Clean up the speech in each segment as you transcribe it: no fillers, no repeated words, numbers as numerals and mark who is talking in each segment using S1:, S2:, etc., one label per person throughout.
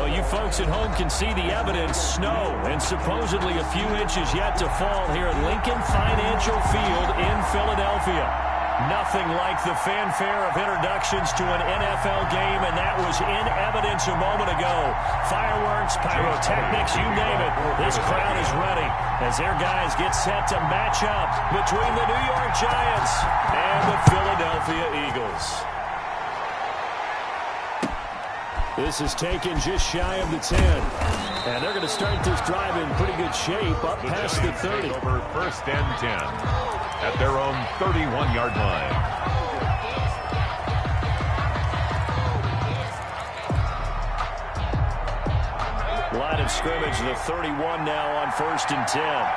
S1: Well, you folks at home can see the evidence. Snow and supposedly a few inches yet to fall here at Lincoln Financial Field in Philadelphia. Nothing like the fanfare of introductions to an NFL game, and that was in evidence a moment ago. Fireworks, pyrotechnics, you name it. This crowd is ready as their guys get set to match up between the New York Giants and the Philadelphia Eagles. This is taken just shy of the 10. And they're going to start this drive in pretty good shape up past the 30.
S2: Over first and 10 at their own 31-yard line.
S1: Line of scrimmage, the 31 now on first and 10.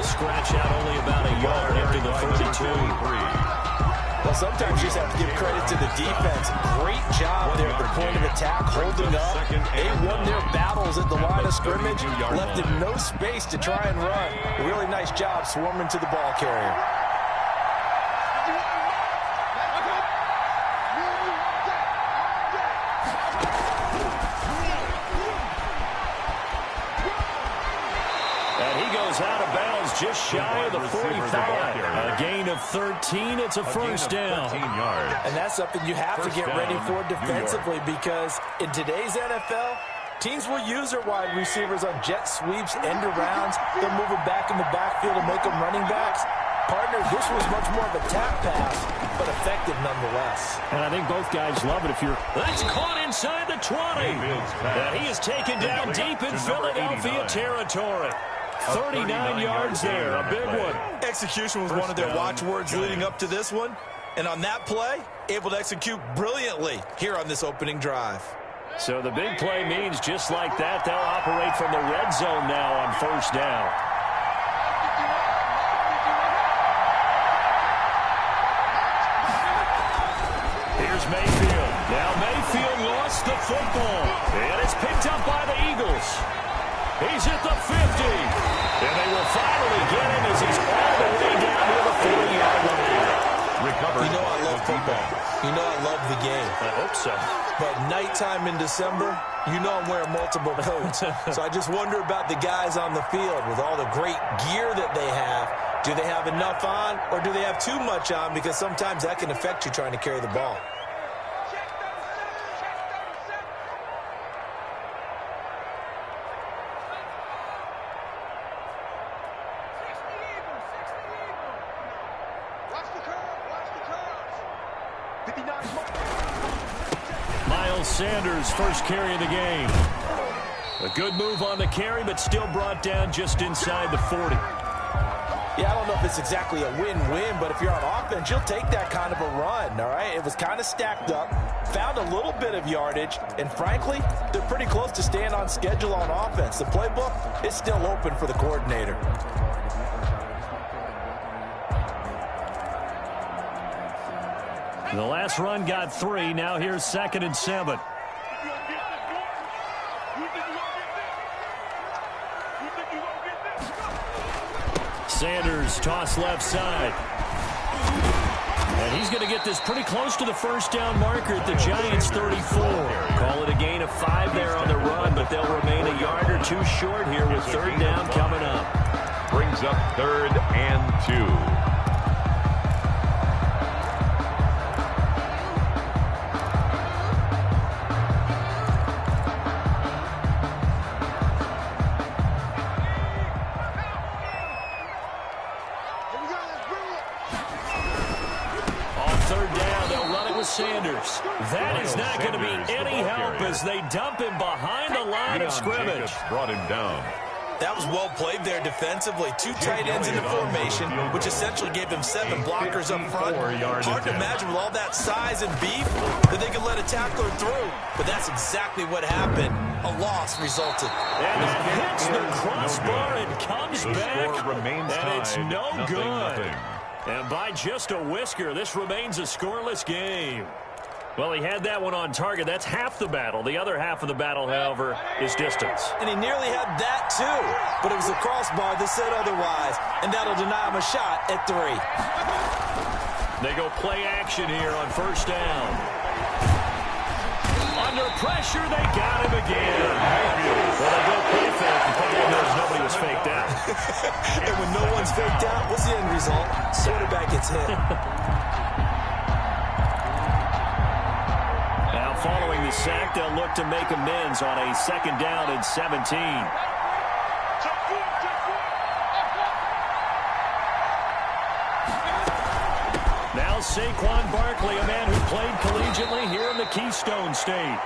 S1: Scratch out only about a yard after the 32.
S3: Well, sometimes you just have to give credit to the defense. Great job there at the point of attack, holding up. They won their battles at the line of scrimmage, left in no space to try and run. Really nice job swarming to the ball carrier.
S1: Out of bounds just shy of the 45. A gain of 13. It's a first down.
S3: And that's something you have to get ready for defensively, because in today's NFL, teams will use their wide receivers on jet sweeps, end arounds. They'll move them back in the backfield and make them running backs. Partner, this was much more of a tap pass, but effective nonetheless.
S1: And I think both guys love it. That's caught inside the 20. And he is taken down deep in Philadelphia territory. 39 yards there, a big one.
S3: Execution was one of their watchwords leading up to this one. And on that play, able to execute brilliantly here on this opening drive.
S1: So the big play means just like that, they'll operate from the red zone now on first down. Here's Mayfield. Now Mayfield lost the football. And it's picked up by the Eagles. He's at the 50. And they will finally get him as he's all the way down to the 40-yard line.
S3: You know I love football. You know I love the game.
S1: I hope so.
S3: But nighttime in December, you know I'm wearing multiple coats. So I just wonder about the guys on the field with all the great gear that they have. Do they have enough on, or do they have too much on? Because sometimes that can affect you trying to carry the ball.
S1: Miles Sanders, first carry of the game. A good move on the carry, but still brought down just inside the 40.
S3: Yeah, I don't know if it's exactly a win-win, but if you're on offense, you'll take that kind of a run, all right? It was kind of stacked up, found a little bit of yardage, and frankly, they're pretty close to staying on schedule on offense. The playbook is still open for the coordinator.
S1: The last run got 3. Now here's 2nd and 7. Sanders toss left side. And he's going to get this pretty close to the first down marker at the Giants' 34. Call it a gain of 5 there on the run, but they'll remain a yard or two short here with third down coming up.
S2: Brings up 3rd and 2.
S1: Sanders. That is not going to be any help as they dump him behind the line of scrimmage.
S2: Brought him down.
S3: That was well played there defensively. 2 tight ends in the formation, which essentially gave them 7 blockers up front. Hard to imagine with all that size and beef that they could let a tackler through. But that's exactly what happened. A loss resulted.
S1: And it hits the crossbar and comes back. And it's no good. And by just a whisker, this remains a scoreless game. Well, he had that one on target. That's half the battle. The other half of the battle, however, is distance.
S3: And he nearly had that, too. But it was the crossbar that said otherwise, and that'll deny him a shot at 3.
S1: They go play action here on first down. Under pressure, they got him again. Well, they go play fake. The public knows nobody was faked out.
S3: And when no one's faked out, what's the end result? Quarterback gets hit.
S1: Following the sack, they'll look to make amends on a 2nd down and 17. Now Saquon Barkley, a man who played collegiately here in the Keystone State.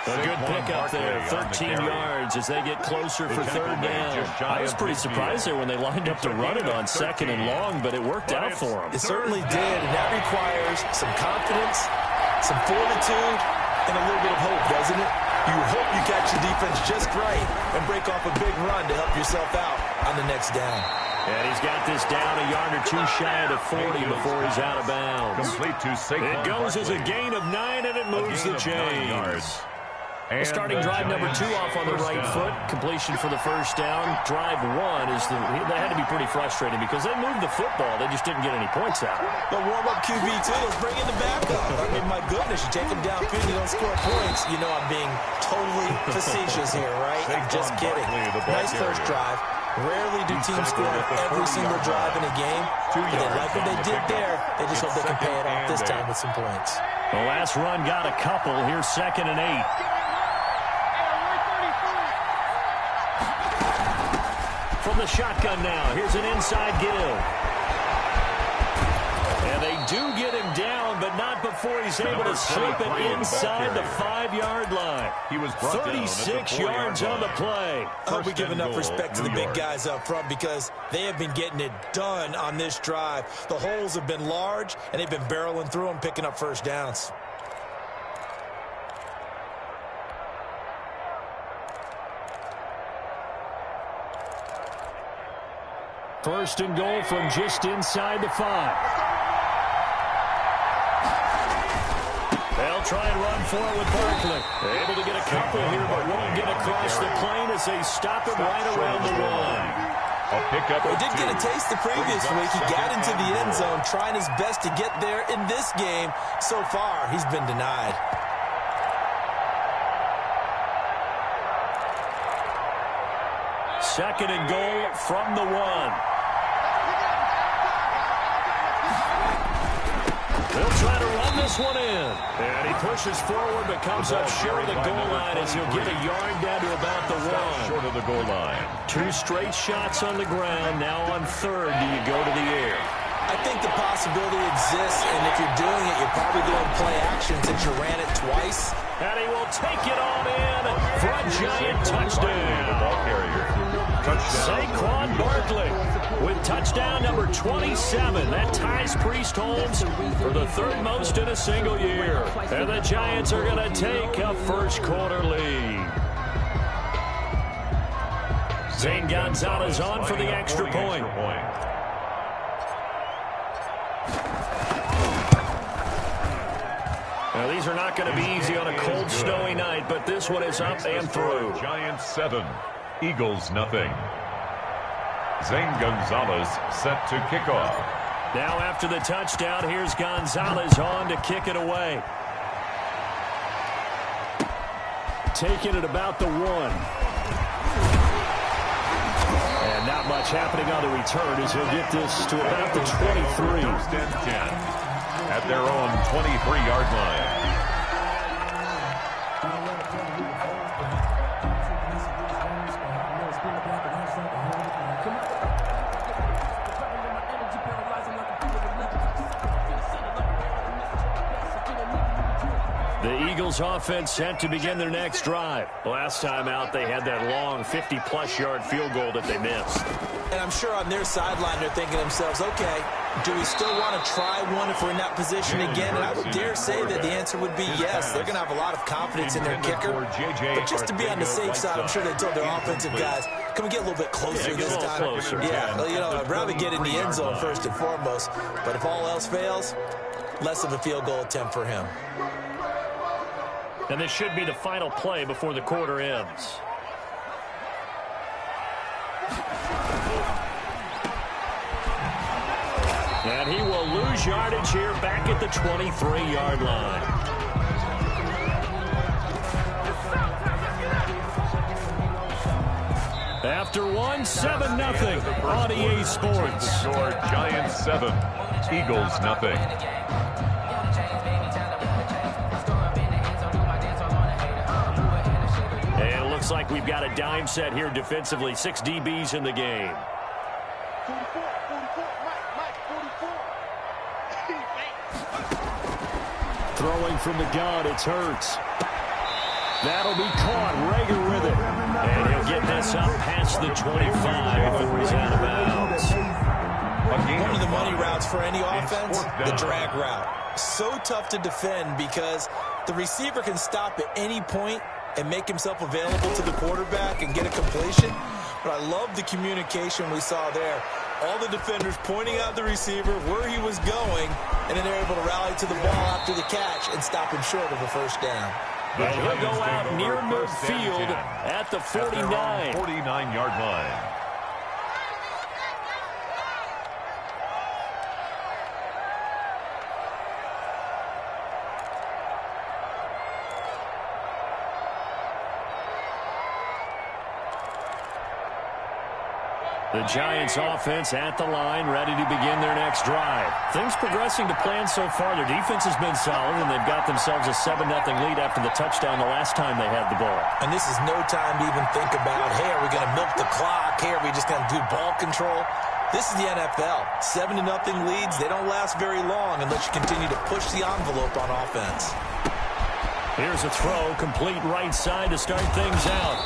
S1: A good pickup there, 13 yards as they get closer for 3rd down. I was pretty surprised there when they lined up to run it on 2nd and long, but it worked out for them.
S3: It certainly did, and that requires some confidence, some fortitude, and a little bit of hope, doesn't it? You hope you catch your defense just right and break off a big run to help yourself out on the next down.
S1: And he's got this down a yard or 2 shy of the 40 before he's out of bounds.
S2: Complete to Saquon.
S1: It goes as a gain of 9, and it moves the chains. The starting drive number 2 off on the right foot. Completion for the first down. Drive 1 is they had to be pretty frustrating because they moved the football. They just didn't get any points out.
S3: The warm-up QB, too. Let's bring in the backup. I mean, my goodness, you take him downfield, you don't score points. You know I'm being totally facetious here, right? I'm just kidding. Nice first drive. Rarely do teams score every single drive in a game. But they like what they did there. They just hope they can pay it off this time with some points.
S1: The last run got a couple. Here's 2nd and 8. From the shotgun now, here's an inside give. And they do get him down, but not before he's able to slip it inside the 5-yard line.
S2: He was
S3: 36 yards on the play. I hope we give enough respect to the big guys up front because they have been getting it done on this drive. The holes have been large, and they've been barreling through them, picking up first downs.
S1: First and goal from just inside the 5. They'll try and run for it with Barkley. They're able to get a couple here, but won't get across the plane as they stop him right around the 1.
S3: He did get a taste the previous week. He got into the end zone, trying his best to get there in this game. So far, he's been denied.
S1: Second and goal from the 1. They'll try to run this one in. And he pushes forward but comes up short of the goal line as he'll get a yard down to about the 1.
S2: Short of the goal line.
S1: 2 straight shots on the ground. Now on 3rd, do you go to the air?
S3: I think the possibility exists, and if you're doing it, you're probably doing play action since you ran it twice.
S1: And he will take it on in for a giant touchdown.
S2: The ball carrier.
S1: Saquon Barkley with touchdown number 27. That ties Priest Holmes for the 3rd most in a single year. And the Giants are going to take a first quarter lead. Zane Gonzalez on for the extra point. Now, these are not going to be easy on a cold, snowy night, but this one is up and through.
S2: Giants 7, Eagles nothing. Zane Gonzalez set to kick off.
S1: Now after the touchdown, here's Gonzalez on to kick it away. Taking it about the 1. And not much happening on the return as he'll get this to about the 23.
S2: First and 10 at their own 23-yard line.
S1: The Eagles offense set to begin their next drive. Last time out, they had that long 50-plus yard field goal that they missed.
S3: And I'm sure on their sideline they're thinking to themselves, okay, do we still want to try one if we're in that position again? And I would dare say that the answer would be yes. They're going to have a lot of confidence in their kicker. But just to be on the safe side, I'm sure they told their offensive guys, can we get a little bit closer this time? Yeah, well, you know, I'd rather get in the end zone first and foremost. But if all else fails, less of a field goal attempt for him.
S1: And this should be the final play before the quarter ends. And he will lose yardage here back at the 23-yard line. After 7-0 on EA Sports.
S2: Score Giants 7, Eagles nothing.
S1: And it looks like we've got a dime set here defensively. 6 DBs in the game. Throwing from the gun, it's Hurts. That'll be caught. Rager with it. And he'll get this up past the 25 before he's out of bounds.
S3: One of the money routes for any offense, the drag route. So tough to defend because the receiver can stop at any point and make himself available to the quarterback and get a completion. But I love the communication we saw there. All the defenders pointing out the receiver, where he was going, and then they're able to rally to the ball after the catch and stop him short of a first down.
S1: And he'll go out near midfield at the 49.
S2: 49-yard line.
S1: The Giants offense at the line, ready to begin their next drive. Things progressing to plan so far. Their defense has been solid, and they've got themselves a 7-0 lead after the touchdown the last time they had the ball.
S3: And this is no time to even think about, hey, are we going to milk the clock? Hey, are we just going to do ball control? This is the NFL. 7-0 leads, they don't last very long unless you continue to push the envelope on offense.
S1: Here's a throw, complete right side to start things out.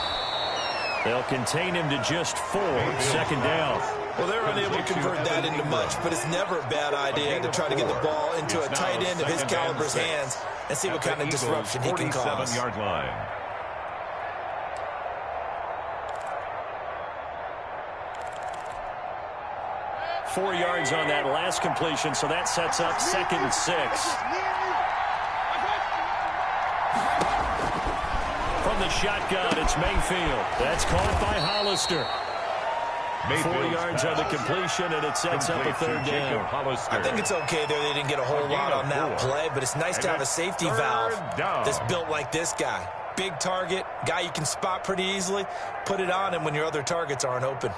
S1: They'll contain him to just 4, second down.
S3: Well, they're unable to convert that into much, but it's never a bad idea to try to get the ball into a tight end of his caliber's hands and see what kind of disruption he can cause.
S2: 47-yard line.
S1: Four yards on that last completion, so that sets up 2nd and 6. From the shotgun, it's Mayfield. That's caught by Hollister. 4 yards on the completion, and it sets up a 3rd down.
S3: I think it's okay there. They didn't get a whole lot on that play, but it's nice to have a safety valve that's built like this guy. Big target, guy you can spot pretty easily. Put it on him when your other targets aren't open.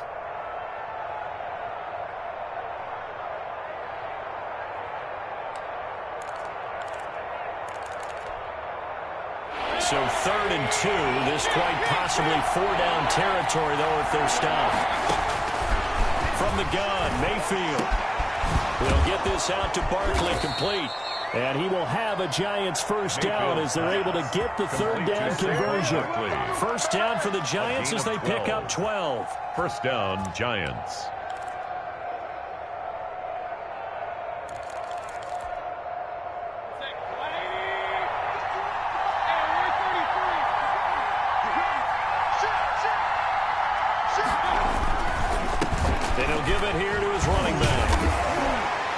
S1: So 3rd and 2. This quite possibly 4-down territory, though, if they're stopped. From the gun, Mayfield. They'll get this out to Barkley, complete. And he will have a Giants first down as they're able to get the 3rd down conversion. First down for the Giants as they pick up 12.
S2: First down, Giants.
S1: Give it here to his running back.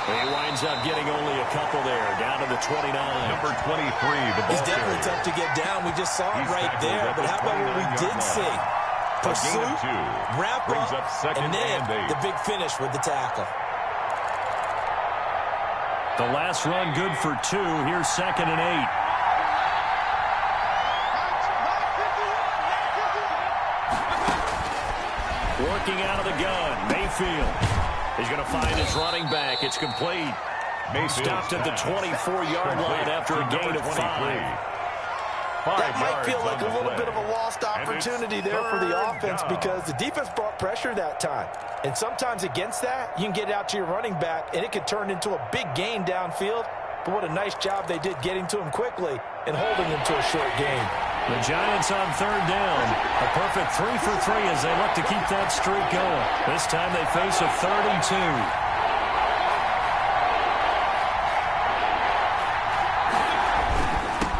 S1: He winds up getting only a couple there, down to the 29.
S2: Number 23, the ball
S3: He's definitely tough to get down. We just saw it right there. But how about what we did see? Pursuit, wrap up, and then the big finish with the tackle.
S1: The last run good for 2. Here's 2nd and 8. Working out of the gun, Mayfield. He's going to find his running back. It's complete. Mayfield stopped at the 24-yard line after a gain of 5.
S3: That might feel like a little bit of a lost opportunity there for the offense because the defense brought pressure that time. And sometimes against that, you can get it out to your running back, and it could turn into a big gain downfield. But what a nice job they did getting to him quickly and holding him to a short gain.
S1: The Giants on 3rd down. A perfect 3 for 3 as they look to keep that streak going. This time they face a 3rd and 2.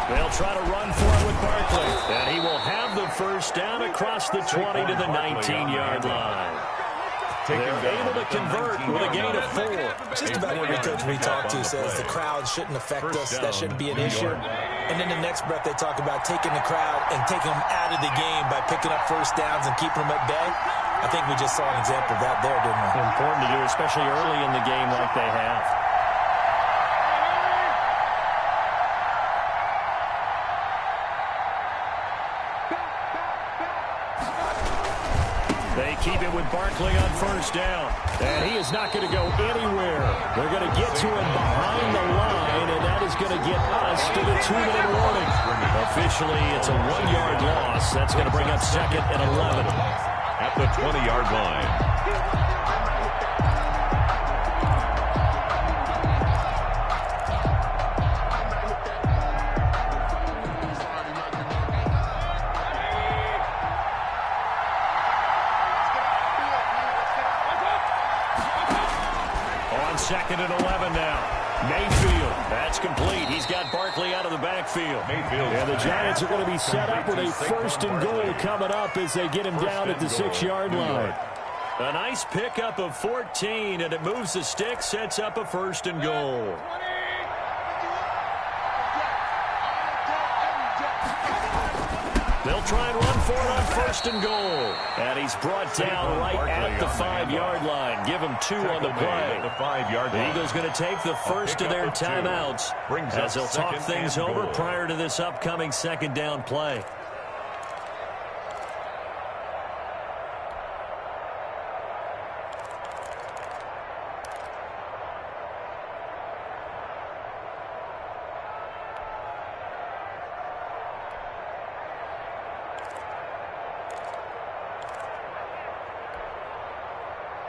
S1: They'll try to run for it with Barkley. And he will have the first down across the 20 to the 19-yard line. They're able to convert with a gain of 4.
S3: Just about every coach we talk to says the crowd shouldn't affect us. That shouldn't be an issue. And then the next breath they talk about taking the crowd and taking them out of the game by picking up first downs and keeping them at bay. I think we just saw an example of that there, didn't we?
S1: Important to do, especially early in the game like they have. They keep it with Barkley on first down. And he is not going to go anywhere. They're going to get to him behind the line, and that is going to get us to the 2-minute warning. Officially, it's a 1-yard loss. That's going to bring up second and 11.
S2: At the 20-yard line.
S1: Second and 11 now. Mayfield, that's complete. He's got Barkley out of the backfield.
S2: Mayfield.
S1: And the Giants are going to be set up with a first and goal coming up as they get him down at the 6-yard line. A nice pickup of 14, and it moves the stick, sets up a first and goal. They'll try and run for it on first and goal. And he's brought down right at the 5-yard line. Give him 2 on the play. The Eagles going to take the first of their timeouts as they'll talk things over prior to this upcoming second down play.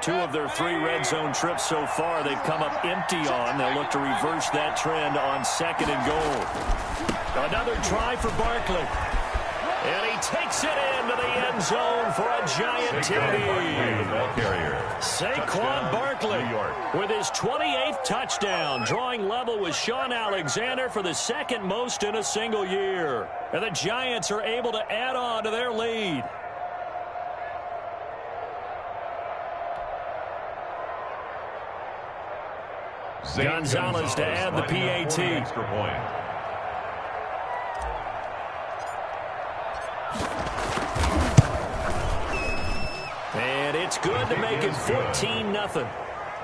S1: Two of their 3 red zone trips so far, they've come up empty on. They'll look to reverse that trend on second and goal. Another try for Barkley. And he takes it into the end zone for a giant TD. Saquon Barkley with his 28th touchdown, drawing level with Sean Alexander for the second most in a single year. And the Giants are able to add on to their lead. Gonzalez to add the PAT.
S2: Extra point.
S1: And it's good to make it 14-0.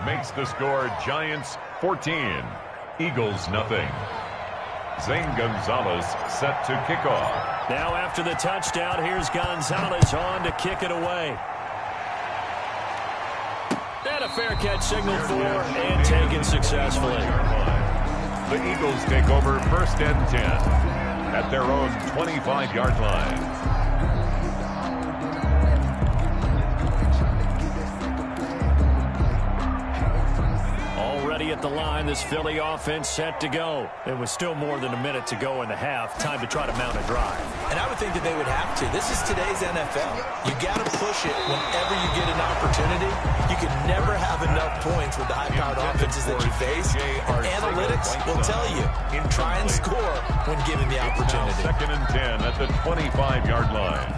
S2: Makes the score Giants 14, Eagles nothing. Zane Gonzalez set to kick off.
S1: Now after the touchdown, here's Gonzalez on to kick it away. And a fair catch signal for and taken successfully.
S2: The Eagles take over first and 10 at their own 25-yard line.
S1: Already at the line, this Philly offense set to go. It was still more than a minute to go in the half. Time to try to mount a drive.
S3: And I would think that they would have to. This is today's NFL. You got to push it whenever you get an opportunity. You can never have enough points with the high-powered offenses that you face. And analytics will tell you, try and score when given the opportunity.
S2: Second and 10 at the 25-yard line.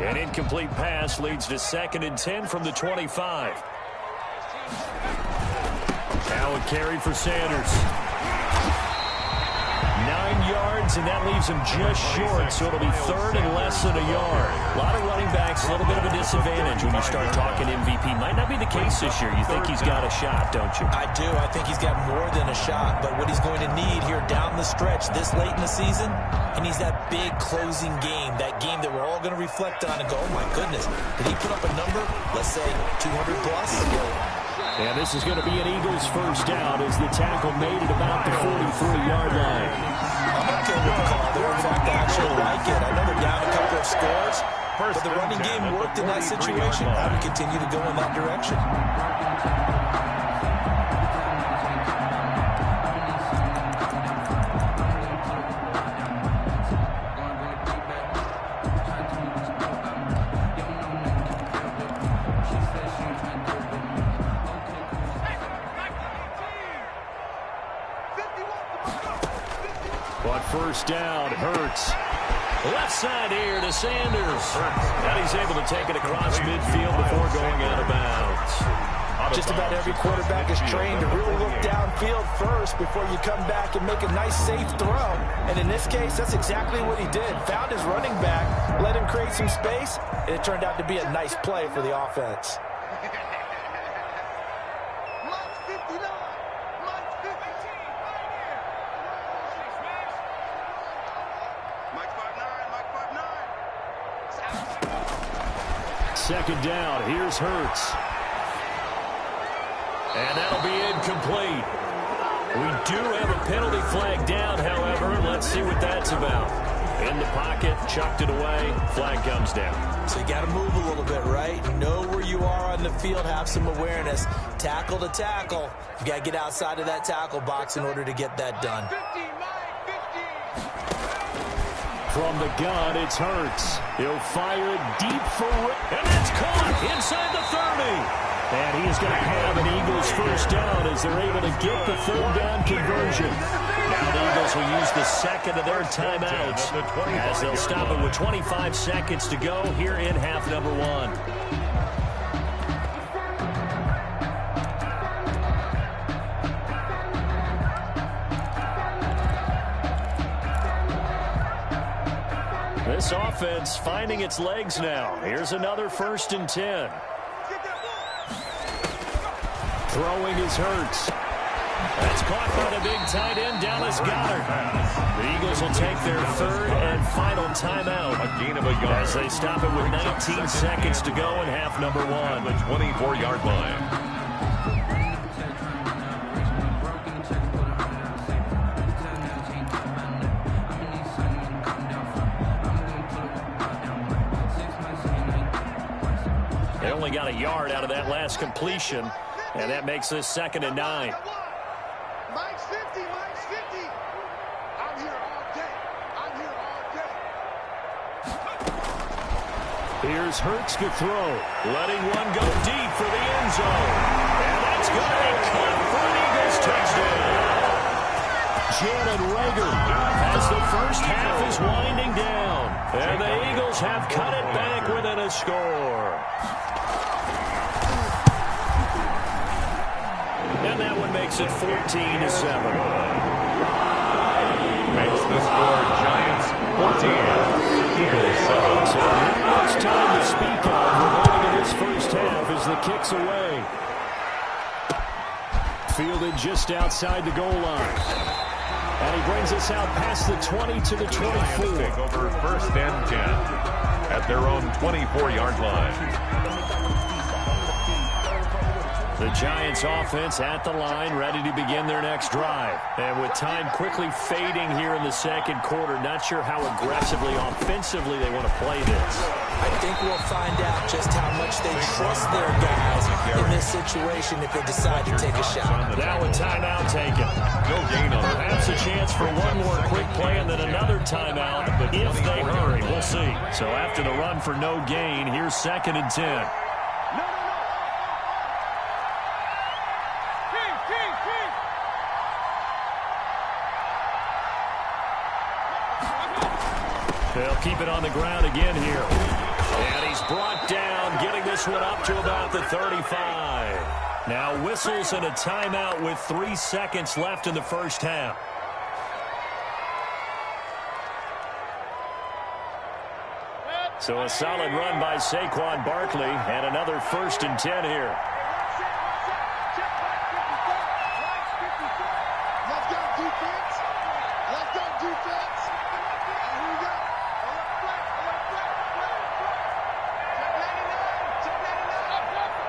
S1: An incomplete pass leads to second and 10 from the 25. Now a carry for Sanders. 9 yards, and that leaves him just short, so it'll be third and less than a yard. A lot of running backs, a little bit of a disadvantage when you start talking MVP. Might not be the case this year. You think he's got a shot, don't you?
S3: I do. I think he's got more than a shot, but what he's going to need here down the stretch this late in the season, he needs that big closing game, that game that we're all going to reflect on and go, oh my goodness, did he put up a number, let's say 200 plus?
S1: And this is going to be an Eagles first down as the tackle made it about the 43-yard line.
S3: I'm okay with the call there. In fact, I actually like it. I know they're down a couple of scores, but the running game worked in that situation. I would continue to go in that direction.
S1: But first down, Hurts. Left side here to Sanders. And he's able to take it across midfield before going out of bounds.
S3: Just about every quarterback is trained to really look downfield first before you come back and make a nice, safe throw. And in this case, that's exactly what he did. Found his running back, let him create some space, and it turned out to be a nice play for the offense.
S1: Second down, here's Hurts. And that'll be incomplete. We do have a penalty flag down, however. Let's see what that's about. In the pocket, chucked it away, flag comes down.
S3: So you got to move a little bit, right? Know where you are on the field, have some awareness. Tackle to tackle. You got to get outside of that tackle box in order to get that done.
S1: From the gun, it's Hurts. He'll fire it deep for and it's caught inside the 30. And he is going to have an Eagles first down as they're able to get the third down conversion. Now the Eagles will use the second of their timeouts as they'll stop it with 25 seconds to go here in half number one. This offense finding its legs now. Here's another 1st and 10. Throwing is Hurts. That's caught by the big tight end, Dallas Goedert. The Eagles will take their third and final timeout.
S2: A gain of a yard.
S1: As they stop it with 19 seconds to go in half number one.
S2: The 24-yard line.
S1: They only got a yard out of that last completion, and that makes this 2nd and 9.
S4: Mike's 50, Mike's 50. I'm here all day. I'm here all day.
S1: Here's Hurts to throw. Letting one go deep for the end zone. And that's going to be caught for an Eagles touchdown. Jalen Reagor as the first half is winding down. And the Eagles have cut it back within a score. And that one makes it 14-7.
S2: Makes the score Giants 14, Eagles 7.
S1: So not much time to speak of remaining in this first half as the kick's away. Fielded just outside the goal line. And he brings us out past the 20 to the 24.
S2: Take over 1st and 10 at their own 24-yard line.
S1: The Giants offense at the line, ready to begin their next drive. And with time quickly fading here in the second quarter, not sure how aggressively, offensively they want to play this.
S3: I think we'll find out just how much they trust their guys in this situation if they decide to take a shot.
S1: Now a timeout taken.
S2: No gain on it.
S1: Perhaps a chance for one more quick play and then another timeout. But if they hurry, we'll see. So after the run for no gain, here's 2nd and 10. They'll keep it on the ground again here. And he's brought down, getting this one up to about the 35. Now whistles and a timeout with 3 seconds left in the first half. So a solid run by Saquon Barkley and another 1st and 10 here.
S4: Let's go defense. Let's go defense. And here we go.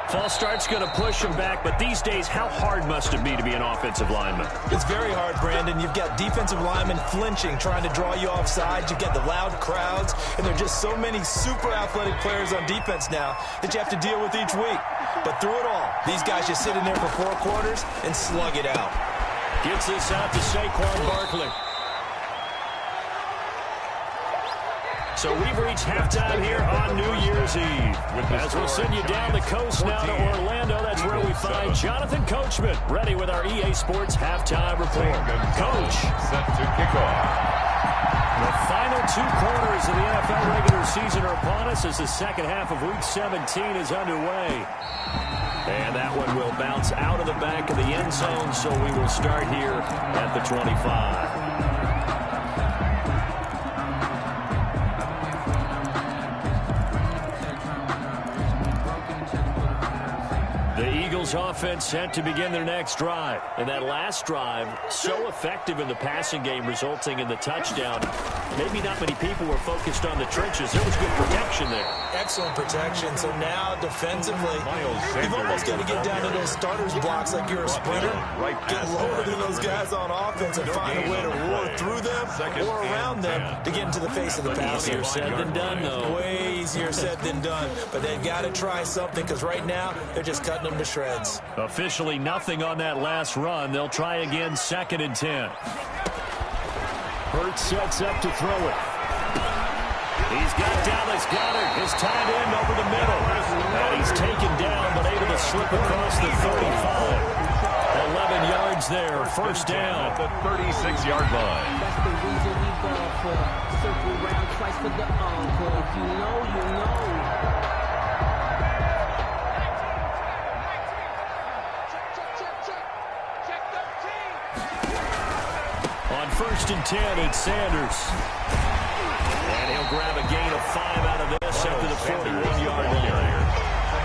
S1: False start's going to push him back, but these days, how hard must it be to be an offensive lineman?
S3: It's very hard, Brandon. You've got defensive linemen flinching, trying to draw you offside. You've got the loud crowds, and there are just so many super athletic players on defense now that you have to deal with each week. But through it all, these guys just sit in there for 4 quarters and slug it out.
S1: Gets this out to Saquon Barkley. So we've reached halftime here on New Year's Eve. As we'll send you down the coast now to Orlando, that's where we find Jonathan Coachman, ready with our EA Sports Halftime Report. Coach.
S2: Set to kick off.
S1: The final 2 quarters of the NFL regular season are upon us as the second half of Week 17 is underway. And that one will bounce out of the back of the end zone, so we will start here at the 25. The Eagles offense set to begin their next drive. And that last drive, so effective in the passing game, resulting in the touchdown. Maybe not many people were focused on the trenches. There was good protection there.
S3: Excellent protection. So now, defensively, you've almost got to get down to those starters blocks like you're a sprinter. Get lower than those guys on offense and find a way to roar through them or around them to get into the face of the passer.
S1: Easier said than done, though.
S3: Way easier said than done. But they've got to try something because right now, they're just cutting them to shreds.
S1: Officially nothing on that last run. They'll try again, 2nd and 10. Hurts sets up to throw it. He's got Dallas Goedert, his tight end over the middle. And he's taken down, but able to slip across the 35. 11 yards there, first down.
S2: At the 36-yard line.
S5: That's the reason we ball for. Circle round twice for the encore. If you know, you know.
S1: On 1st and 10, it's Sanders. And he'll grab a gain of 5 out of this after the 41-yard line.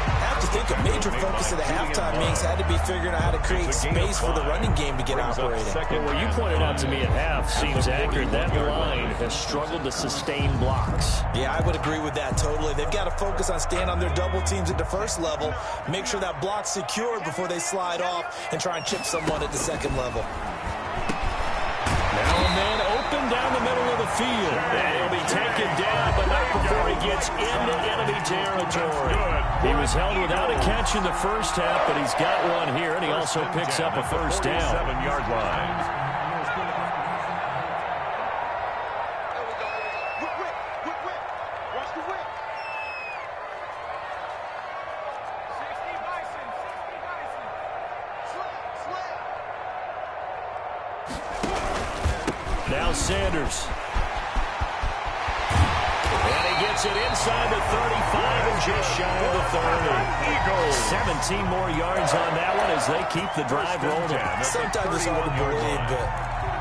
S3: I have to think a major focus of the halftime meetings had to be figuring out how to create space for the running game to get operating.
S1: Well, where you pointed out to me at half seems accurate. That line has struggled to sustain blocks.
S3: Yeah, I would agree with that totally. They've got to focus on staying on their double teams at the first level, make sure that block's secured before they slide off and try and chip someone at the second level.
S1: Now a man open down the middle of the field. And he'll be taken down, but not before he gets into enemy territory. He was held without a catch in the first half, but he's got one here, and he also picks up a first down.
S2: 7-yard line.
S4: Watch the whip. 60 Bison. Slap.
S1: Now Sanders. And he gets it inside the 35 and just shy of the 30.
S2: Eagles.
S1: 17 more yards on that one as they keep the drive rolling.
S3: Sometimes it's hard to believe, but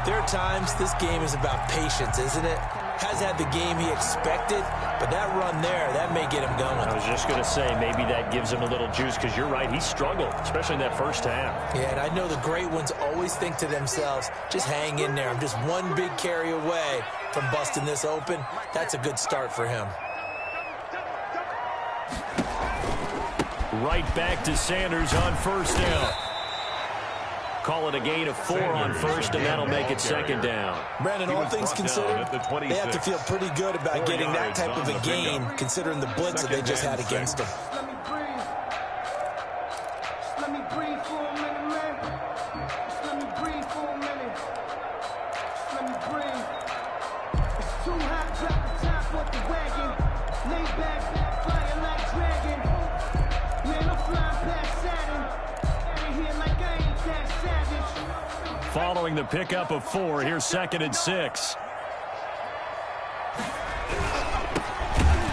S3: there are times this game is about patience, isn't it? Has had the game he expected, but that run there, that may get him going.
S1: I was just going to say, maybe that gives him a little juice, because you're right, he struggled, especially in that first half.
S3: Yeah, and I know the great ones always think to themselves, just hang in there. I'm just one big carry away from busting this open. That's a good start for him.
S1: Right back to Sanders on first down. Call it a gain of 4 on first, and that'll make it second down.
S3: Brandon, all things considered, they have to feel pretty good about getting that type of a gain, considering the blitz that they just had against them.
S5: Let me breathe for a minute, man. Just let me breathe for a minute. Just let me breathe. It's too hot, drop the top off the wagon. Lay back, flying like dragon. Man, I'm flying past Saturn. Out of here like I ain't that savage.
S1: Following the pickup of 4, here's 2nd and 6.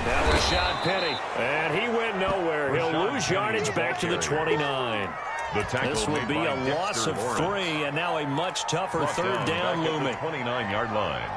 S1: Now Rashad Penny, and he went nowhere. He'll lose yardage back to the 29. This will be a loss of 3, and now a much tougher third down looming.
S2: 29-yard line.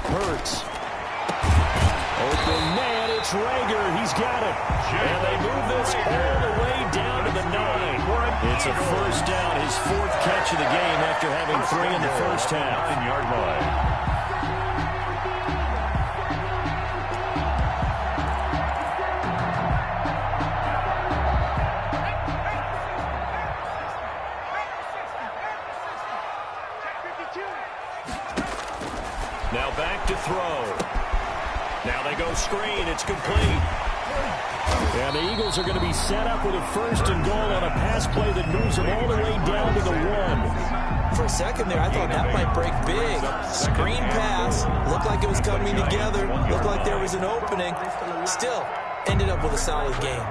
S1: Hurts. Open man, it's Rager. He's got it. And they move this all the way down to the 9. It's a first down, his 4th catch of the game after having 3 in the first half.
S2: 9-yard line.
S1: Now back to throw. Now they go screen. It's complete. And the Eagles are going to be set up with a 1st and goal on a pass play that moves them all the way down to the 1.
S3: For a second there, I thought that might break big. Screen pass. Looked like it was coming together. Looked like there was an opening. Still, ended up with a solid game.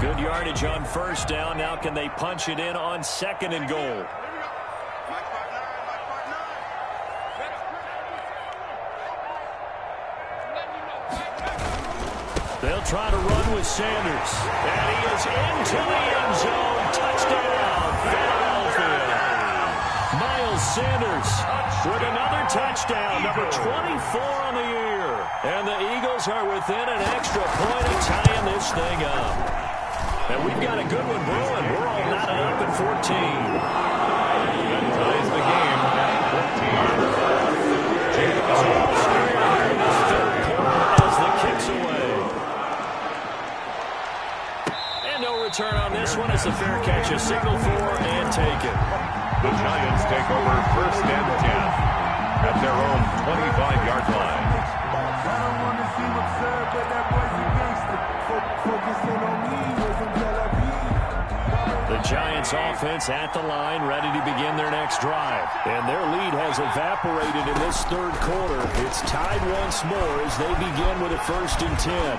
S1: Good yardage on 1st down. Now can they punch it in on 2nd and goal? They'll try to run with Sanders. And he is into the end zone. Touchdown, Philadelphia. Miles Sanders with another touchdown, number 24 on the year. And the Eagles are within an extra point of tying this thing up. And we've got a good one brewing. We're all knotted up at 14.
S2: That ties the game at 14.
S1: Third quarter as the kick's away. And no return on this one as the fair catch is signaled for and taken.
S2: The Giants take over 1st and 10 at their own 25-yard line.
S5: I don't want to seem absurd, but that boy's a gangster. Focusing on me wasn't Tel Aviv.
S1: The Giants offense at the line, ready to begin their next drive. And their lead has evaporated in this 3rd quarter. It's tied once more as they begin with a 1st and 10.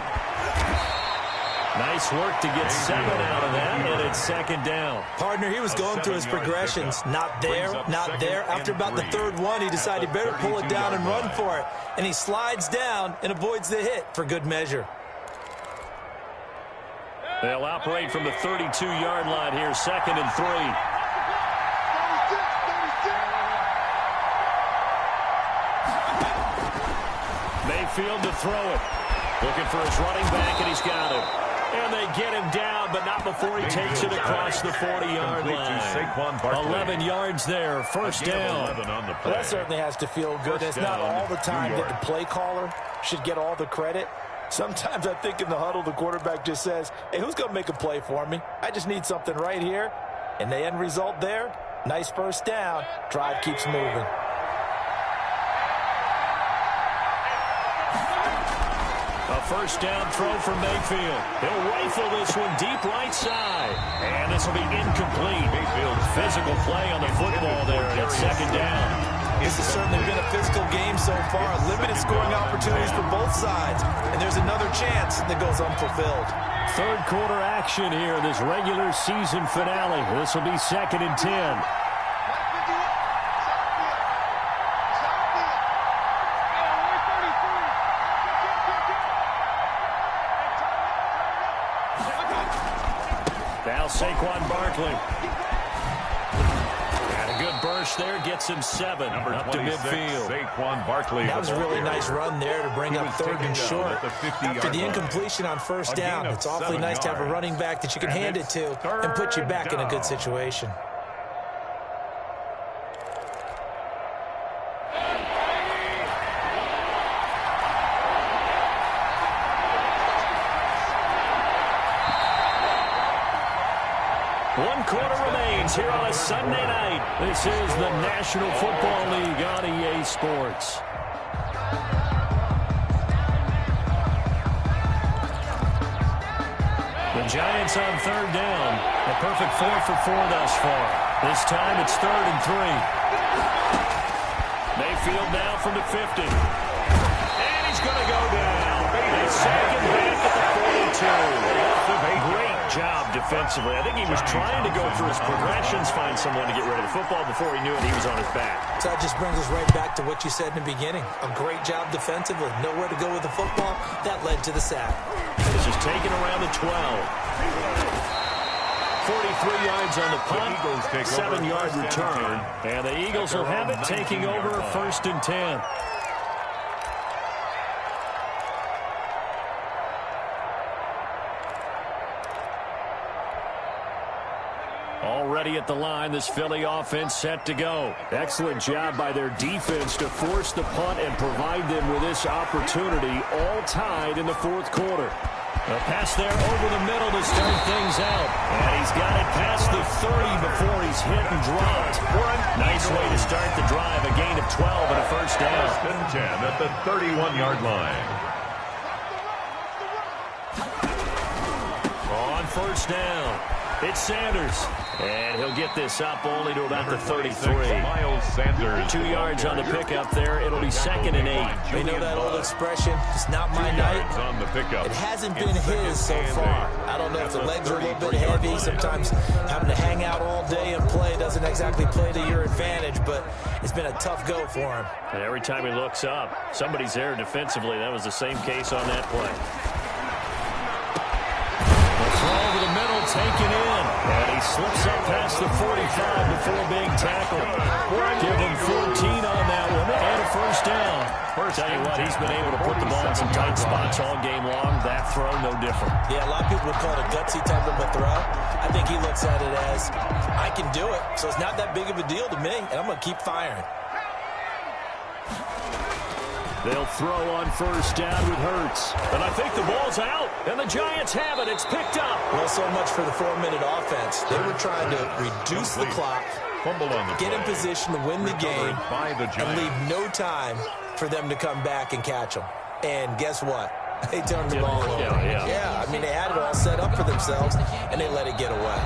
S1: Nice work to get 7 out of that, and it's 2nd down.
S3: Partner, he was going through his progressions. Not there, not there. After about the 3rd one, he decided he better pull it down and run for it. And he slides down and avoids the hit for good measure.
S1: They'll operate from the 32-yard line here, 2nd and 3. Mayfield to throw it. Looking for his running back, and he's got him. And they get him down, but not before he takes it across the 40-yard line. 11 yards there, 1st down.
S3: Well, that certainly has to feel good. It's not all the time that the play caller should get all the credit. Sometimes I think in the huddle, the quarterback just says, hey, who's going to make a play for me? I just need something right here. And the end result there, nice 1st down. Drive keeps moving.
S1: A 1st down throw for Mayfield. He'll rifle this one deep right side. And this will be incomplete. Mayfield's physical play on the football there, and it's 2nd down.
S3: This has certainly been a physical game so far. Limited scoring opportunities for both sides. And there's another chance that goes unfulfilled.
S1: 3rd quarter action here, this regular season finale. This will be 2nd and 10. Now Saquon Barkley. And a good burst there gets him 7 up to midfield.
S2: Saquon Barkley.
S3: That was a really nice run there to bring up 3rd and short. After the incompletion on 1st down, it's awfully nice to have a running back that you can hand it to and put you back in a good situation.
S1: One quarter remains here on a Sunday night. This is the National Football League on EA Sports. The Giants on 3rd down. A perfect 4 for 4 thus far. This time it's 3rd and 3. Mayfield now from the 50. And he's going to go down. They sack him back at the 42. Great job defensively. I think he was trying to go through his progressions, find someone to get rid of the football. Before he knew it, he was on his back.
S3: So that just brings us right back to what you said in the beginning. A great job defensively. Nowhere to go with the football. That led to the sack.
S1: This is taken around the 12. 43 yards on the punt, 7-yard return. And the Eagles will have it taking over 1st and 10. Already at the line, this Philly offense set to go. Excellent job by their defense to force the punt and provide them with this opportunity, all tied in the 4th quarter. A pass there over the middle to start things out. And he's got it past the 30 before he's hit and dropped. Nice way to start the drive, a gain of 12 and a 1st down.
S2: 1st and 10 at the 31-yard line.
S1: first down. It's Sanders. And he'll get this up only to about the 33.
S2: Miles Sanders.
S1: 2 yards on the pickup there. It'll be 2nd and 8.
S3: You know that old expression, it's not my night.
S2: On the pickup.
S3: It hasn't been his so far. I don't know if the legs are a little bit heavy. Sometimes having to hang out all day and play doesn't exactly play to your advantage, but it's been a tough go for him.
S1: And every time he looks up, somebody's there defensively. That was the same case on that play. Throw over the middle, taken in. And he slips up past the 45 before being tackled. Give him 14 on that one and a first down. Tell you what, he's been able to put the ball in some tight spots all game long. That throw, no different.
S3: Yeah, a lot of people would call it a gutsy type of a throw. I think he looks at it as, I can do it, so it's not that big of a deal to me, and I'm going to keep firing.
S1: They'll throw on first down with Hurts. And I think the ball's out. And the Giants have it. It's picked up.
S3: Well, so much for the 4-minute offense. They were trying to reduce the clock,
S2: Fumble on the
S3: get in
S2: play.
S3: position to win the game,
S2: By the
S3: and
S2: Giants.
S3: leave no time for them to come back and catch them. And guess what? They turned the ball over. Yeah, I mean, they had it all set up for themselves, and they let it get away.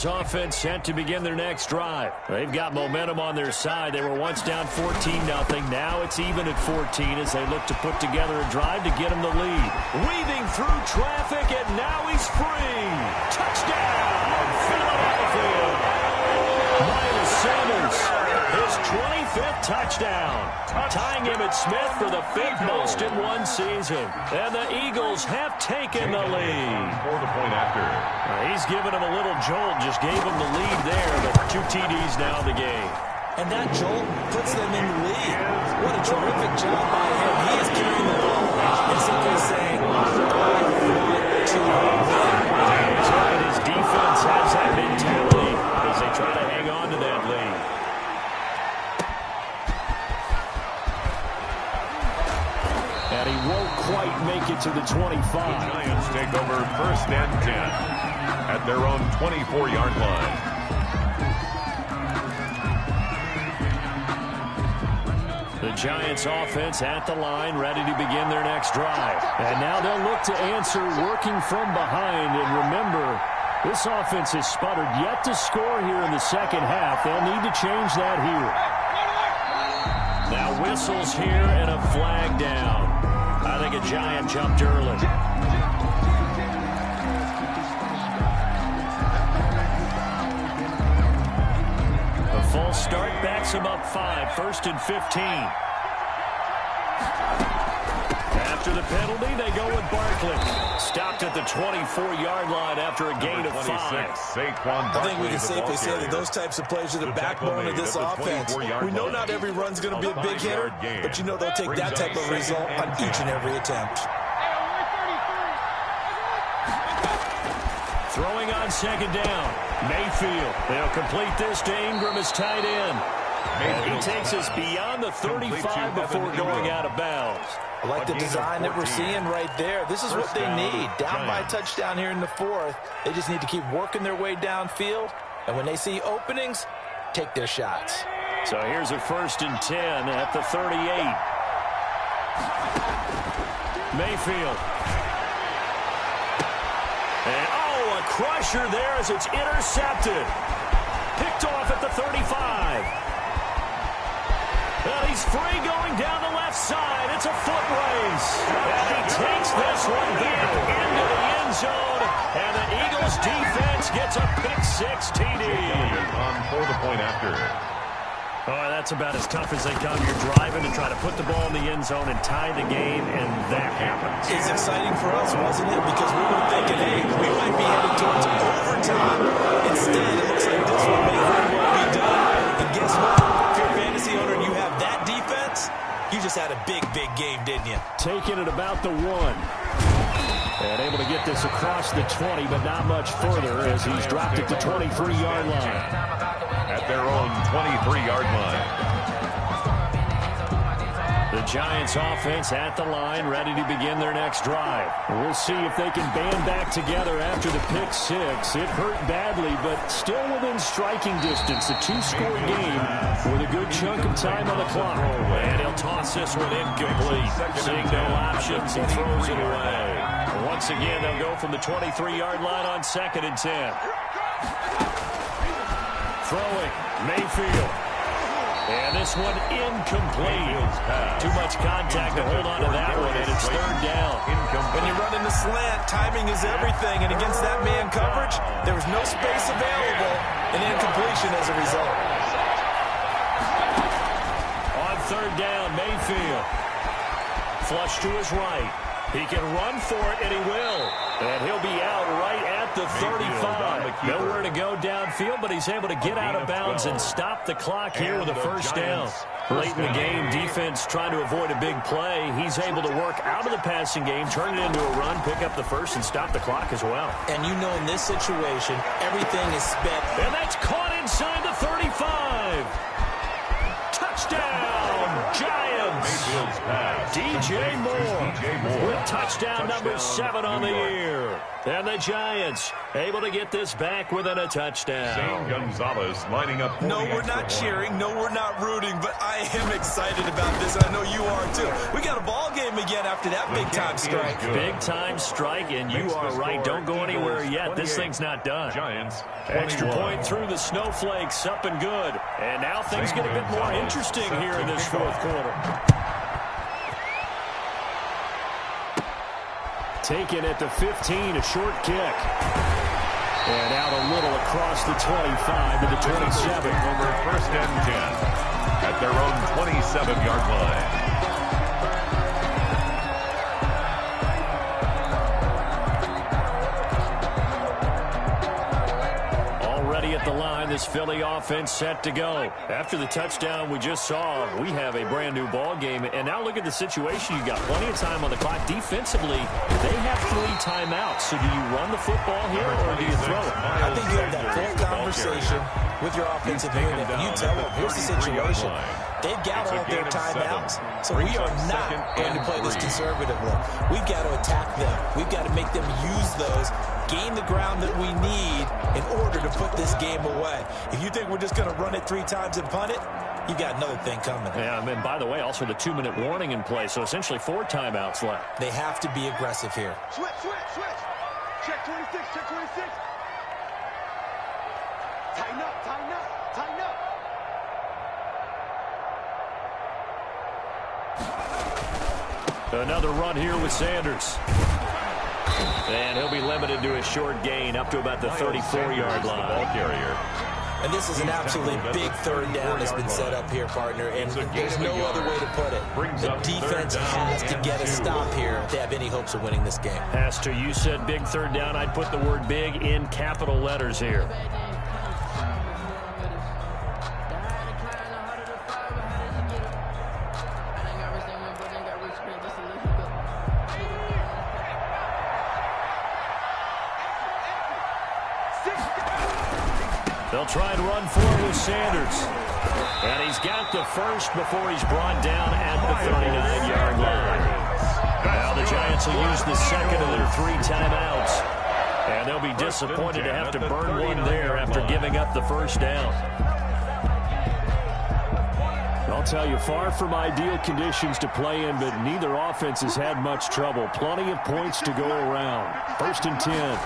S1: Offense set to begin their next drive. They've got momentum on their side. They were once down 14-0. Now it's even at 14 as they look to put together a drive to get them the lead. Weaving through traffic, and now he's free. Touchdown, Philadelphia. Miles Sanders, his 25th touchdown. Tying him at Smith for the 5th most in one season. And the Eagles have taken the lead.
S2: For the point after.
S1: He's given him a little jolt, just gave him the lead there, but 2 TDs now in the game.
S3: And that jolt puts them in the lead. What a terrific job by him. He is carrying the ball and simply saying, I want to win.
S1: His defense has that mentality as they try to hang on to that lead. And he won't quite make it to the 25.
S2: The Giants take over 1st and 10 at their own 24-yard line.
S1: The Giants offense at the line, ready to begin their next drive. And now they'll look to answer working from behind. And remember, this offense has sputtered yet to score here in the second half. They'll need to change that here. Now whistles here and a flag down. I think a Giant jumped early. A false start backs him up 5, 1st and 15. After the penalty, they go with Barkley. Stopped at the 24-yard line after a gain of 5.
S3: I think we can safely say that those types of plays are the backbone of this offense. We know not every run's going to be a big hitter, but you know they'll take that type of result on each and every attempt.
S1: Throwing on 2nd down. Mayfield. They'll complete this to Ingram as tight end. And he takes us beyond the 35 before going out of bounds.
S3: I like the design that we're seeing right there. This is what they need. Down by a touchdown here in the 4th. They just need to keep working their way downfield. And when they see openings, take their shots.
S1: So here's a 1st and 10 at the 38. Mayfield. And, a crusher there as it's intercepted. Picked off at the 35. Well, he's free going down the left side. It's a foot race. And he takes this one back into the end zone. And the Eagles defense gets a pick-6 TD.
S2: On for the point after.
S1: Oh, that's about as tough as they come. You're driving to try to put the ball in the end zone and tie the game, and that happens.
S3: It's exciting for us, wasn't it? Because we were thinking, hey, we might be headed towards overtime. Instead, it looks like this one may very well be done. And guess what? If you're a fantasy owner and you have that defense, you just had a big, big game, didn't you?
S1: Taking it about the 1. And able to get this across the 20, but not much further as he's dropped it to 23-yard line.
S2: At their own 23-yard line.
S1: The Giants offense at the line, ready to begin their next drive. We'll see if they can band back together after the pick six. It hurt badly, but still within striking distance. A two-score game with a good chunk of time on the clock. And he'll toss this one incomplete. Seeing no options, he throws it away. Once again, they'll go from the 23-yard line on 2nd and 10. Throwing, Mayfield. And this one incomplete. Too much contact to hold on to that one, and it's 3rd down.
S3: When you run in the slant, timing is everything, and against that man coverage, there was no space available, and incompletion as a result.
S1: On 3rd down, Mayfield. Flush to his right. He can run for it, and he will. And he'll be out right at the 35. Nowhere to go downfield, but he's able to get out of bounds and stop the clock here with a first down. Late in the game, defense trying to avoid a big play. He's able to work out of the passing game, turn it into a run, pick up the first, and stop the clock as well.
S3: And you know in this situation, everything is spent.
S1: And that's caught inside the 35. Touchdown, Giants. DJ Moore with touchdown number 7 on the year. And the Giants able to get this back within a touchdown.
S2: Zane Gonzalez lining up.
S3: No, we're not cheering. No, we're not rooting. But I am excited about this. I know you are too. We got a ball game again after that big-time strike.
S1: Big-time strike, and you are right. Don't go anywhere yet. This thing's not done.
S2: Giants.
S1: Extra point through the snowflakes, up and good. And now things get a bit more interesting here in this 4th quarter. Taken at the 15, a short kick. And out a little across the 25 to the 27.
S2: Over 1st and 10 at their own 27-yard line.
S1: At the line, this Philly offense set to go. After the touchdown we just saw, we have a brand new ball game. And now look at the situation. You got plenty of time on the clock. Defensively, they have 3 timeouts. So do you run the football here or do you throw it?
S3: I think you have that full conversation with your offensive unit, and you tell them, here's the situation. They've got all their timeouts, so we are not going to play this conservatively. We've got to attack them. We've got to make them use those, gain the ground that we need in order to put this game away. If you think we're just going to run it 3 times and punt it, you got another thing coming.
S1: Yeah, and by the way, also the 2-minute warning in play, so essentially 4 timeouts left.
S3: They have to be aggressive here.
S4: Switch. Check 26, check 26. Tighten up.
S1: Another run here with Sanders. And he'll be limited to a short gain up to about the 34-yard line.
S2: Ball carrier.
S3: And this is an absolutely big 3rd down that's been set up here, partner, and there's no other way to put it. The defense has to get a stop here if they have any hopes of winning this game.
S1: Has to. You said big 3rd down. I'd put the word big in capital letters here. They'll try and run forward with Sanders. And he's got the first before he's brought down at the 39-yard line. Now the Giants will use the second of their 3 timeouts. And they'll be disappointed to have to burn one there after giving up the first down. I'll tell you, far from ideal conditions to play in, but neither offense has had much trouble. Plenty of points to go around. 1st and 10.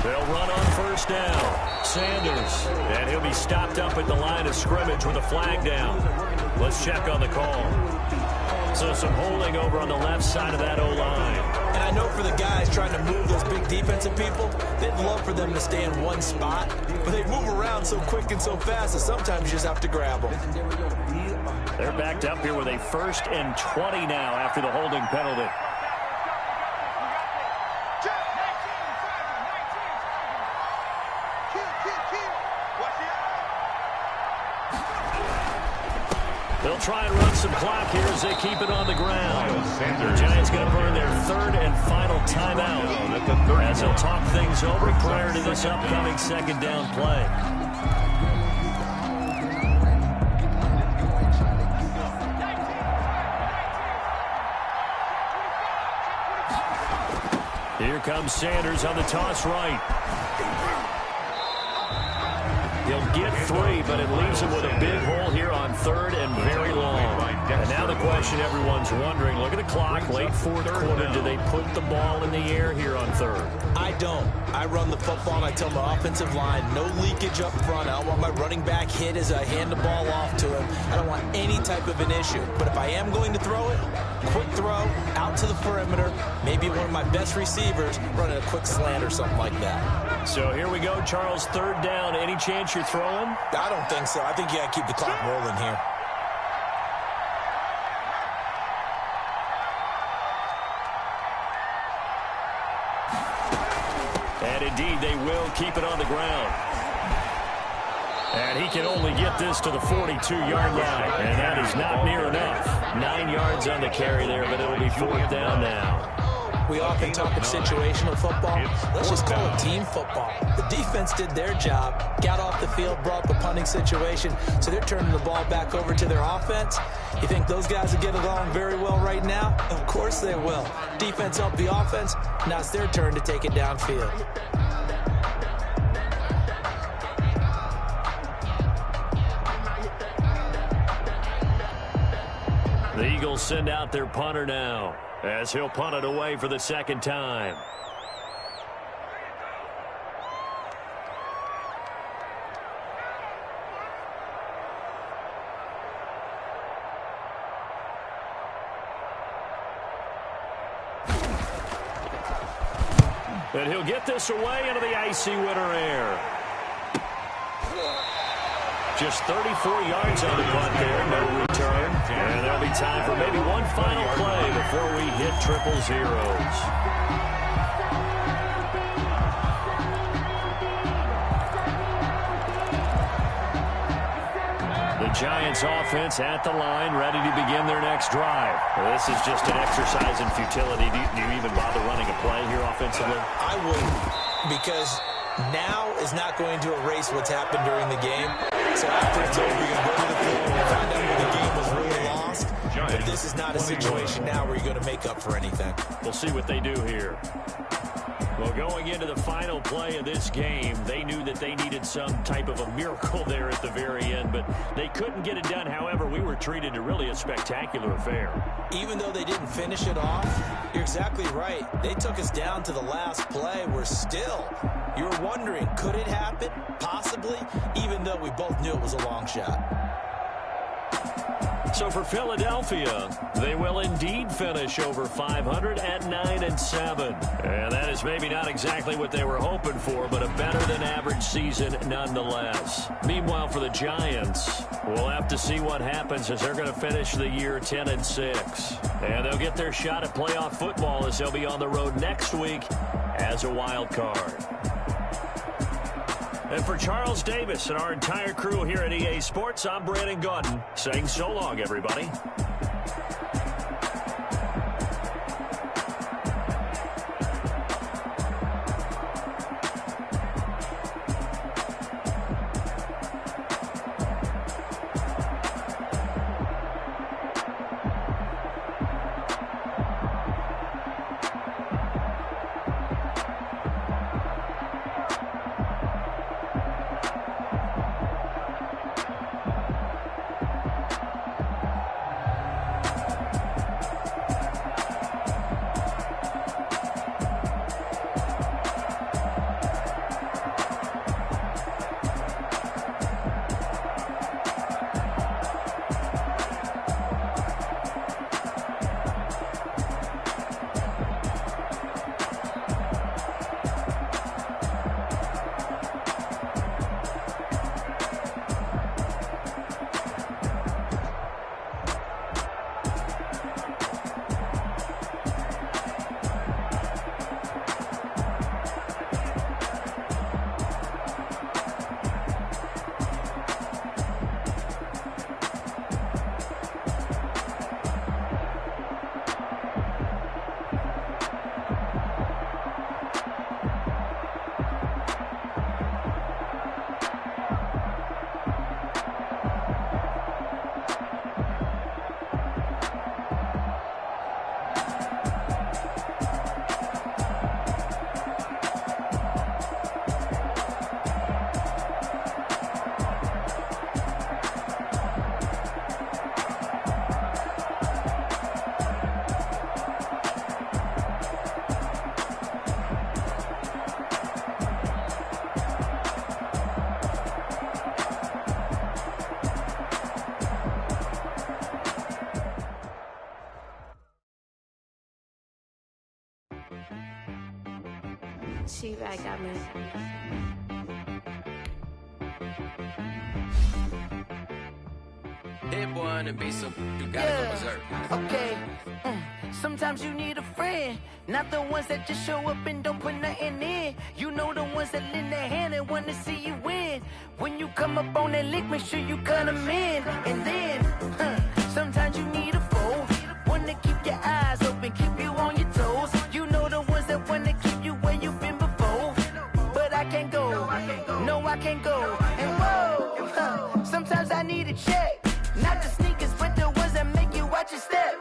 S1: They'll run on 1st down. Sanders. And he'll be stopped up at the line of scrimmage with a flag down. Let's check on the call. So some holding over on the left side of that O-line.
S3: And I know for the guys trying to move those big defensive people, they'd love for them to stay in one spot. But they move around so quick and so fast that sometimes you just have to grab them.
S1: They're backed up here with a 1st and 20 now after the holding penalty. They'll try and run some clock here as they keep it on the ground. The Giants going to burn their third and final timeout as they'll talk things over prior to this upcoming second down play. Here comes Sanders on the toss right. He'll get 3, but it leaves him with a big hole here on third and very long. And now the question everyone's wondering, look at the clock, late fourth quarter, do they put the ball in the air here on third?
S3: I don't. I run the football and I tell my offensive line, no leakage up front. I don't want my running back hit as I hand the ball off to him. I don't want any type of an issue. But if I am going to throw it, quick throw, out to the perimeter, maybe one of my best receivers running a quick slant or something like that.
S1: So here we go, Charles, third down. Any chance you're throwing?
S3: I don't think so. I think you got to keep the clock rolling here.
S1: And indeed, they will keep it on the ground. And he can only get this to the 42-yard line. And that is not near enough. 9 yards on the carry there, but it'll be fourth down now.
S3: We often talk of situational football. Let's just call it team football. The defense did their job, got off the field, brought the punting situation, so they're turning the ball back over to their offense. You think those guys will get along very well right now? Of course they will. Defense helped the offense. Now it's their turn to take it downfield.
S1: The Eagles send out their punter now, as he'll punt it away for the second time. And he'll get this away into the icy winter air. Just 34 yards on the punt there, no return. And there'll be time for maybe one final play before we hit triple zeros. The Giants offense at the line, ready to begin their next drive. Well, this is just an exercise in futility. Do you even bother running a play here offensively?
S3: I wouldn't, because now is not going to erase what's happened during the game. So after it's over, you're going to go to the field and find out where the game was really lost. But this is not a situation now where you're going to make up for anything.
S1: We'll see what they do here. Well, going into the final play of this game, they knew that they needed some type of a miracle there at the very end, but they couldn't get it done. However, we were treated to really a spectacular affair.
S3: Even though they didn't finish it off, you're exactly right. They took us down to the last play. We're still, you're wondering, could it happen? Possibly, even though we both knew it was a long shot.
S1: So for Philadelphia, they will indeed finish over 500 at 9-7. And that is maybe not exactly what they were hoping for, but a better than average season nonetheless. Meanwhile, for the Giants, we'll have to see what happens as they're going to finish the year 10-6. And they'll get their shot at playoff football as they'll be on the road next week as a wild card. And for Charles Davis and our entire crew here at EA Sports, I'm Brandon Gaudin saying so long, everybody.
S6: She-Rag got me.
S7: Hit one and be so you gotta go berserk.
S8: Okay. Sometimes you need a friend, not the ones that just show up and don't put nothing in. You know the ones that lend their hand and want to see you win. When you come up on that lick, make sure you cut them in. And then, sometimes you need a foe, one to keep your eyes open, keep you on your toes. You know the ones that want to keep you where you've been before. But I can't go, no I can't go. And whoa, sometimes I need a check, not the sneakers, but the ones that make you watch your step.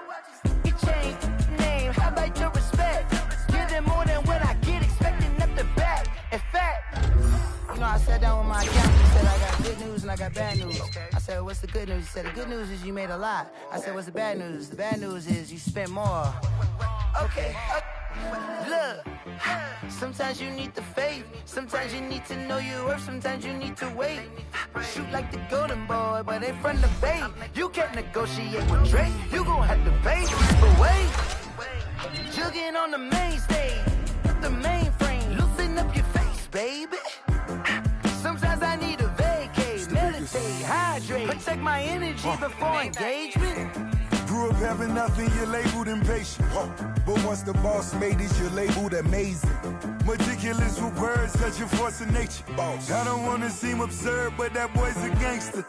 S8: Change name, how about your respect? Give them more than what I get, expecting up the back. In fact, you know, I sat down with my accountant, he said I got good news and I got bad news. I said, what's the good news? He said, the good news is you made a lot. I said, what's the bad news? The bad news is you spent more. Okay, look, sometimes you need the faith, sometimes you need to know your worth, sometimes you need to wait. Shoot like the golden boy, but ain't from the bay. You can't negotiate with Drake, you gon' have to pay. But wait, jugging on the main stage, the mainframe, loosen up your face, baby. Sometimes I need a vacate, meditate, hydrate, protect my energy before engagement.
S9: Grew up having nothing, you're labeled impatient. But once the boss made it, you're labeled amazing. Meticulous with words, such a force of nature. I don't wanna seem absurd, but that boy's a gangster.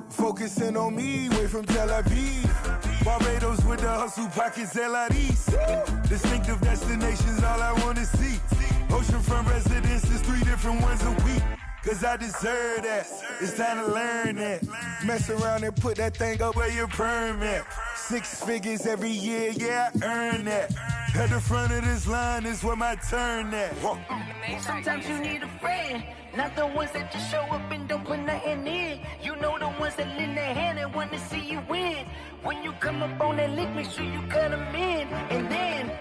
S9: Focusing on me, way from Tel Aviv. Barbados with the hustle pockets, LIDs. Distinctive destinations, all I wanna see. Oceanfront residences, 3 different ones a week. Cause I deserve that, it's time to learn that. Mess around and put that thing up where your permit. 6 figures every year, yeah, I earn that. At the front of this line is where my turn at.
S8: Sometimes you need a friend, not the ones that just show up and don't put nothing in. You know the ones that lend their hand and want to see you win. When you come up on that lick, make sure you cut them in. And then,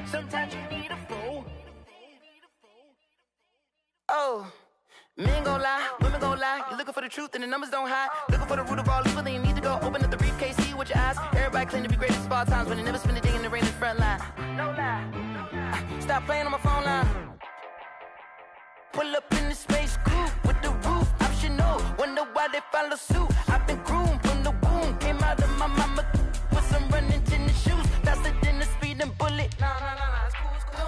S8: sometimes you need a foe. Oh. Men gon' lie, women gon' lie. You're looking for the truth and the numbers don't hide. Looking for the root of all evil, then you need to go open up the briefcase, see with your eyes. Everybody claim to be great at all times, but they never spend a day in the rain in the front line. No lie. Stop playing on my phone line. Pull up in the space coupe with the roof optional. Wonder why they follow suit. I've been groomed from the womb. Came out of my mama with some running tennis shoes. Faster than the speeding bullet. No, it's cool, it's cool.